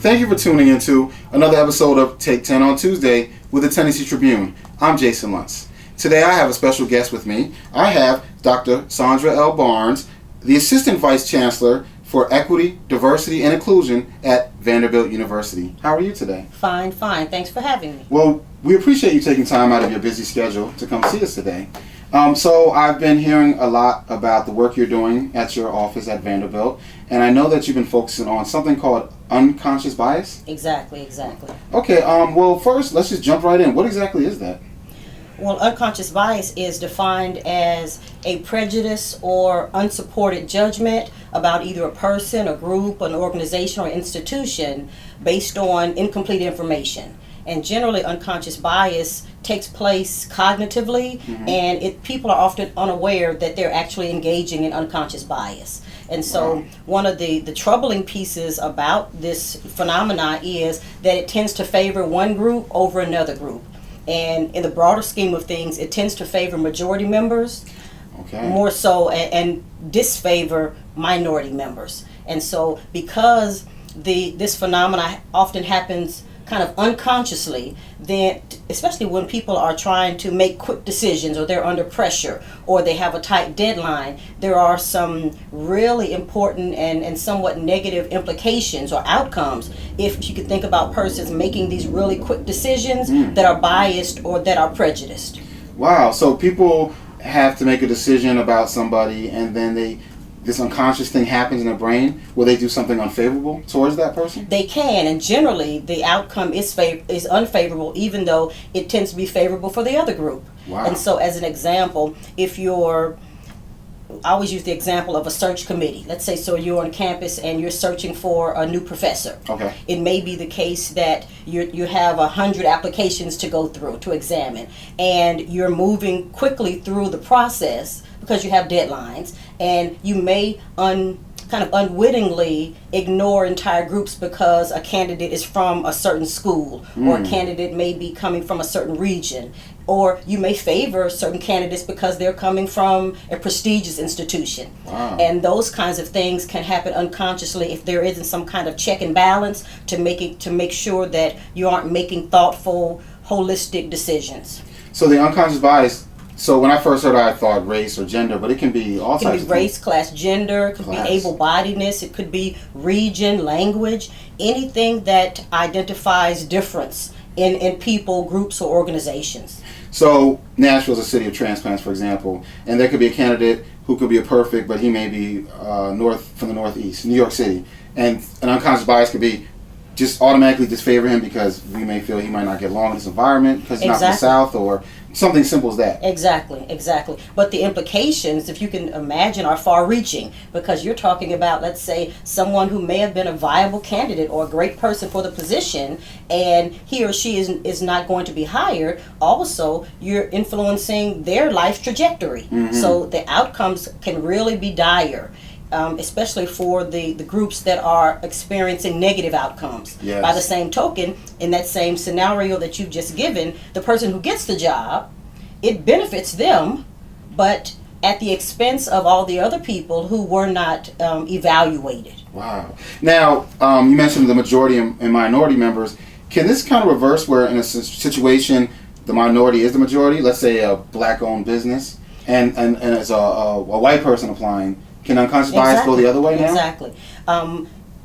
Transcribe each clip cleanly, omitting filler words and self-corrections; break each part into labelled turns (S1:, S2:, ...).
S1: Thank you for tuning into another episode of Take 10 on Tuesday with the Tennessee Tribune. I'm Jason Luntz. Today I have a special guest with me. I have Dr. Sandra L. Barnes, the Assistant Vice Chancellor for Equity, Diversity, and Inclusion at Vanderbilt University. How are you today?
S2: Fine. Thanks for having me.
S1: Well, we appreciate you taking time out of your busy schedule to come see us today. So I've been hearing a lot about the work you're doing at your office at Vanderbilt, and I know that you've been focusing on something called unconscious bias.
S2: Exactly.
S1: Okay, well first let's just jump right in. What exactly is that?
S2: Well, unconscious bias is defined as a prejudice or unsupported judgment about either a person, a group, an organization, or institution based on incomplete information. And generally, unconscious bias takes place cognitively, and people are often unaware that they're actually engaging in unconscious bias. And so one of the troubling pieces about this phenomena is that it tends to favor one group over another group. And in the broader scheme of things, it tends to favor majority members more so and disfavor minority members. And so because this phenomena often happens kind of unconsciously, then especially when people are trying to make quick decisions or they're under pressure or they have a tight deadline, there are some really important and somewhat negative implications or outcomes if you could think about persons making these really quick decisions that are biased or that are prejudiced.
S1: Wow, so people have to make a decision about somebody and then this unconscious thing happens in their brain where they do something unfavorable towards that person? They
S2: can, and generally the outcome is unfavorable, even though it tends to be favorable for the other group.
S1: Wow.
S2: And so as an example, I always use the example of a search committee. Let's say you're on campus and you're searching for a new professor.
S1: Okay.
S2: It may be the case that you have 100 applications to go through, to examine, and you're moving quickly through the process because you have deadlines, and you may kind of unwittingly ignore entire groups because a candidate is from a certain school, or a candidate may be coming from a certain region, or you may favor certain candidates because they're coming from a prestigious institution.
S1: Wow.
S2: And those kinds of things can happen unconsciously if there isn't some kind of check and balance to make sure that you aren't making thoughtful, holistic decisions.
S1: So the unconscious bias, so when I first heard it, I thought race or gender, but it can be all types of things.
S2: It can be race, class, gender, it could be able-bodiedness, it could be region, language, anything that identifies difference in people, groups, or organizations. So
S1: Nashville is a city of transplants, for example, and there could be a candidate who could be a perfect, but he may be from the Northeast, New York City, and an unconscious bias could be just automatically disfavor him because we may feel he might not get along in this environment because he's not from the South, or something simple as that.
S2: Exactly. But the implications, if you can imagine, are far-reaching because you're talking about, let's say, someone who may have been a viable candidate or a great person for the position, and he or she is not going to be hired. Also, you're influencing their life trajectory. So the outcomes can really be dire. Especially for the groups that are experiencing negative outcomes.
S1: Yes.
S2: By the same token, in that same scenario that you've just given, the person who gets the job, it benefits them, but at the expense of all the other people who were not evaluated.
S1: Wow. Now, you mentioned the majority and minority members. Can this kind of reverse where in a situation the minority is the majority, let's say a black-owned business, and it's a white person applying? Can unconscious bias go the other way now?
S2: Exactly.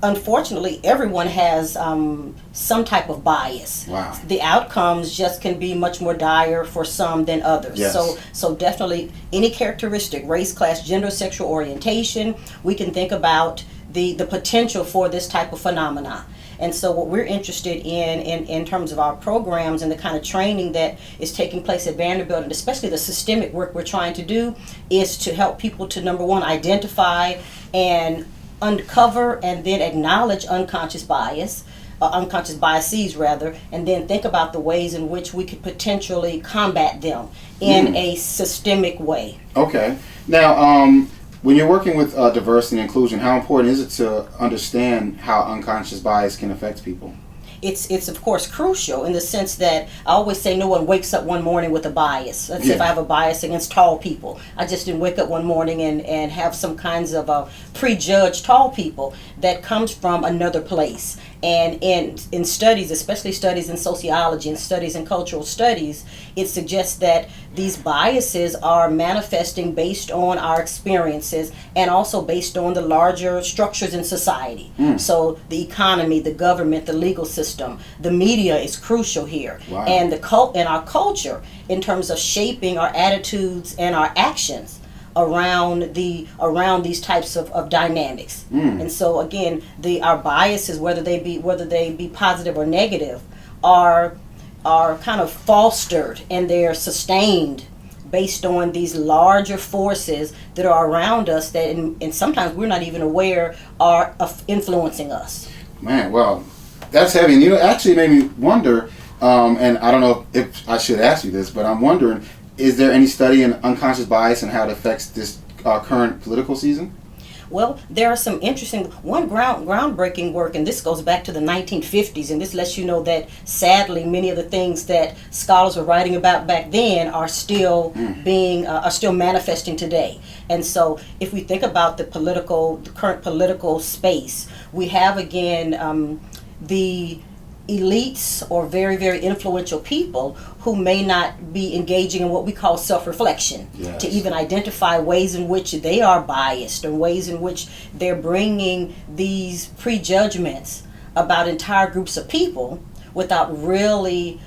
S2: Unfortunately, everyone has some type of bias.
S1: Wow.
S2: The outcomes just can be much more dire for some than others.
S1: Yes.
S2: So definitely any characteristic, race, class, gender, sexual orientation, we can think about the potential for this type of phenomena. And so what we're interested in terms of our programs and the kind of training that is taking place at Vanderbilt, and especially the systemic work we're trying to do, is to help people to, number one, identify and uncover and then acknowledge unconscious biases, and then think about the ways in which we could potentially combat them in a systemic way.
S1: Okay. Now, when you're working with diversity and inclusion, how important is it to understand how unconscious bias can affect people?
S2: it's of course crucial in the sense that I always say no one wakes up one morning with a bias. Let's say if I have a bias against tall people, I just didn't wake up one morning and have some kinds of prejudged tall people. That comes from another place. And in studies, especially studies in sociology and studies in cultural studies, it suggests that these biases are manifesting based on our experiences and also based on the larger structures in society. So the economy, the government, the legal system, the media is crucial here.
S1: Wow.
S2: And our culture in terms of shaping our attitudes and our actions around these types of dynamics. And so again, our biases, whether they be positive or negative, are kind of fostered and they're sustained based on these larger forces that are around us that and sometimes we're not even aware are influencing us.
S1: Man, well, that's heavy. And it actually made me wonder, and I don't know if I should ask you this, but I'm wondering, is there any study in unconscious bias and how it affects this current political season?
S2: Well, there are some interesting, groundbreaking work, and this goes back to the 1950s, and this lets you know that sadly many of the things that scholars were writing about back then are still are still manifesting today. And so if we think about the current political space, we have again the elites or very, very influential people who may not be engaging in what we call self-reflection, to even identify ways in which they are biased or ways in which they're bringing these prejudgments about entire groups of people without really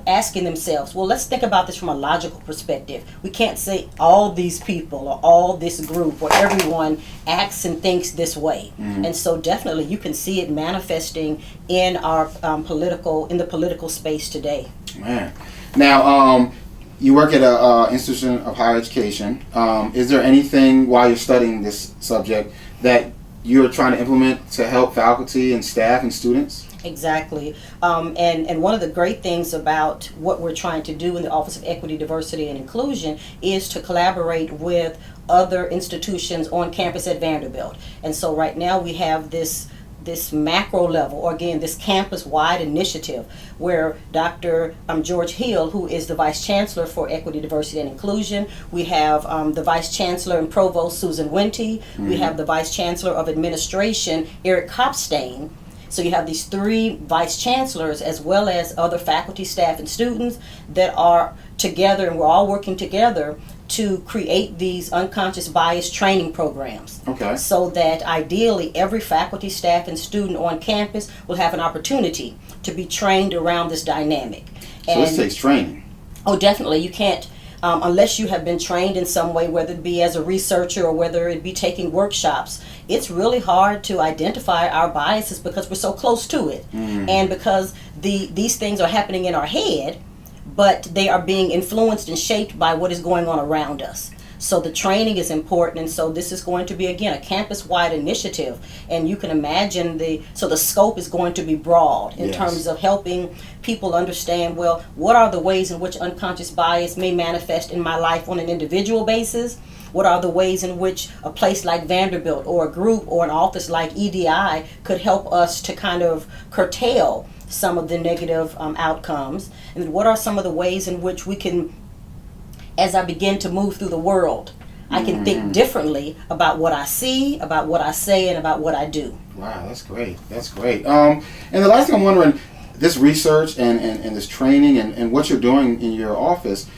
S2: asking themselves, well, let's think about this from a logical perspective. We can't say all these people or all this group or everyone acts and thinks this way. And so definitely you can see it manifesting in our the political space today.
S1: Man. Now, you work at an institution of higher education. Is there anything while you're studying this subject that you're trying to implement to help faculty and staff and students?
S2: Exactly. And one of the great things about what we're trying to do in the Office of Equity, Diversity, and Inclusion is to collaborate with other institutions on campus at Vanderbilt. And so right now we have this macro level, or again, this campus-wide initiative where Dr. George Hill, who is the Vice Chancellor for Equity, Diversity, and Inclusion, we have the Vice Chancellor and Provost, Susan Wente, we have the Vice Chancellor of Administration, Eric Kopstein. So you have these three vice chancellors as well as other faculty, staff, and students that are together, and we're all working together to create these unconscious bias training programs.
S1: Okay.
S2: So that ideally every faculty, staff, and student on campus will have an opportunity to be trained around this dynamic.
S1: So this takes training.
S2: Oh, definitely. You can't, unless you have been trained in some way, whether it be as a researcher or whether it be taking workshops, it's really hard to identify our biases because we're so close to it. And because these things are happening in our head, but they are being influenced and shaped by what is going on around us. So the training is important, and so this is going to be, again, a campus-wide initiative, and you can imagine the scope is going to be broad in terms of helping people understand, well, what are the ways in which unconscious bias may manifest in my life on an individual basis? What are the ways in which a place like Vanderbilt or a group or an office like EDI could help us to kind of curtail some of the negative outcomes? And then what are some of the ways in which we can, as I begin to move through the world, I can think differently about what I see, about what I say, and about what I do.
S1: Wow, that's great. That's great. And the last thing I'm wondering, this research and this training and what you're doing in your office,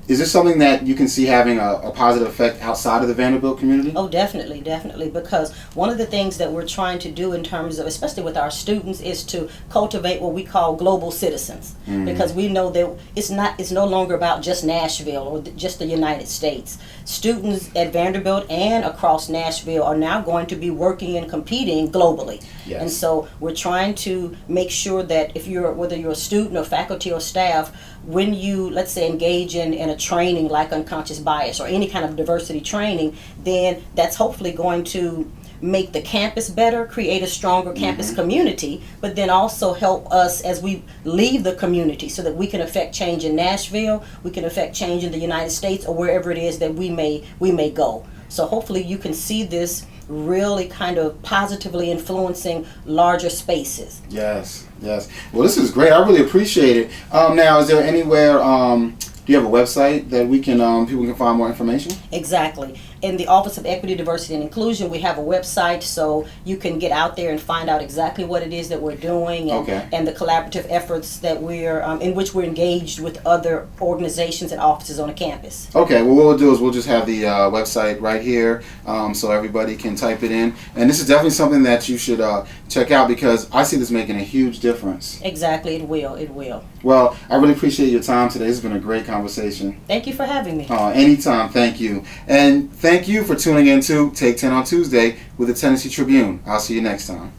S1: is this something that you can see having a positive effect outside of the Vanderbilt community? Oh,
S2: definitely, because one of the things that we're trying to do in terms of, especially with our students, is to cultivate what we call global citizens. Because we know that it's no longer about just Nashville or just the United States. Students at Vanderbilt and across Nashville are now going to be working and competing globally. And so we're trying to make sure that whether you're a student or faculty or staff, when you, let's say, engage in a training like unconscious bias or any kind of diversity training, then that's hopefully going to make the campus better, create a stronger campus community, but then also help us as we leave the community so that we can affect change in Nashville, we can affect change in the United States or wherever it is that we may go. So hopefully you can see this really kind of positively influencing larger spaces.
S1: Yes, yes. Well, this is great. I really appreciate it. Now, is there anywhere? Do you have a website that we can people can find more information?
S2: Exactly. In the Office of Equity, Diversity, and Inclusion, we have a website, so you can get out there and find out exactly what it is that we're doing, and,
S1: Okay.
S2: and the collaborative efforts that we're in which we're engaged with other organizations and offices on the campus.
S1: Okay. Well, what we'll do is we'll just have the website right here, so everybody can type it in. And this is definitely something that you should check out, because I see this making a huge difference.
S2: Exactly, it will. It will.
S1: Well, I really appreciate your time today. This has been a great conversation.
S2: Thank you for having me.
S1: Anytime. Thank you. And thank you for tuning in to Take 10 on Tuesday with the Tennessee Tribune. I'll see you next time.